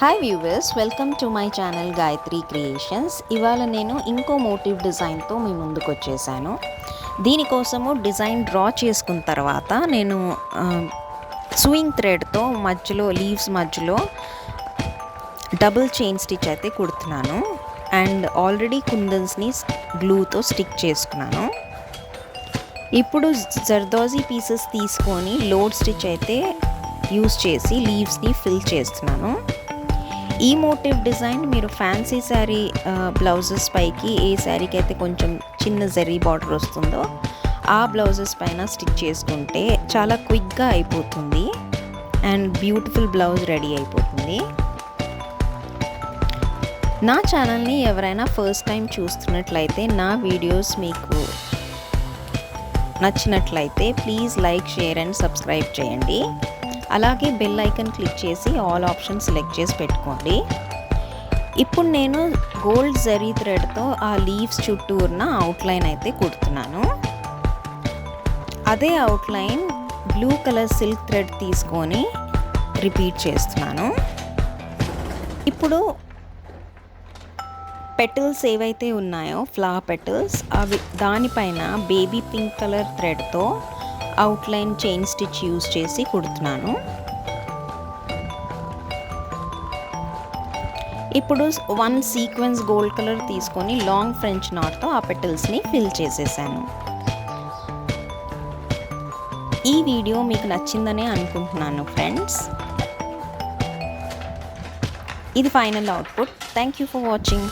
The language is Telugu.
Hi viewers, welcome to my channel Gayatri creations. ఇవాళ నేను ఇంకో మోటివ్ డిజైన్తో మీ ముందుకు వచ్చేసాను. దీనికోసము డిజైన్ డ్రా చేసుకున్న తర్వాత నేను సూయింగ్ థ్రెడ్తో మధ్యలో లీవ్స్ మధ్యలో డబుల్ చైన్ స్టిచ్ అయితే కుడుతున్నాను. అండ్ ఆల్రెడీ కుందన్స్ని గ్లూతో స్టిక్ చేసుకున్నాను. ఇప్పుడు జర్దోజీ పీసెస్ తీసుకొని లోడ్ స్టిచ్ అయితే యూస్ చేసి లీవ్స్ని ఫిల్ చేస్తున్నాను. ఈ మోటివ్ డిజైన్ మీరు ఫ్యాన్సీ శారీ బ్లౌజెస్ పైకి ఏ శారీకి అయితే కొంచెం చిన్న జరీ బార్డర్ వస్తుందో ఆ బ్లౌజెస్ పైన స్టిచ్ చేసుకుంటే చాలా క్విక్గా అయిపోతుంది అండ్ బ్యూటిఫుల్ బ్లౌజ్ రెడీ అయిపోతుంది. నా ఛానల్ని ఎవరైనా ఫస్ట్ టైం చూస్తున్నట్లయితే నా వీడియోస్ మీకు నచ్చినట్లయితే please like, share and subscribe చేయండి. అలాగే బెల్ ఐకన్ క్లిక్ చేసి ఆల్ ఆప్షన్ సెలెక్ట్ చేసి పెట్టుకోండి. ఇప్పుడు నేను గోల్డ్ జరీ థ్రెడ్తో ఆ లీవ్స్ చుట్టూరున అవుట్లైన్ అయితే కుడుతున్నాను. అదే outline blue colour silk thread తీసుకొని రిపీట్ చేస్తున్నాను. ఇప్పుడు పెటల్స్ ఏవైతే ఉన్నాయో ఫ్లవర్ పెటల్స్ అవి దానిపైన బేబీ పింక్ కలర్ థ్రెడ్తో అవుట్లైన్ చైన్ స్టిచ్ యూజ్ చేసి కుడుతున్నాను. ఇప్పుడు 1 సీక్వెన్స్ గోల్డ్ కలర్ తీసుకొని లాంగ్ ఫ్రెంచ్ నాట్తో ఆ పెటల్స్ని ఫిల్ చేసేసాను. ఈ వీడియో మీకు నచ్చిందనే అనుకుంటున్నాను ఫ్రెండ్స్. ఇది final output. Thank you for watching.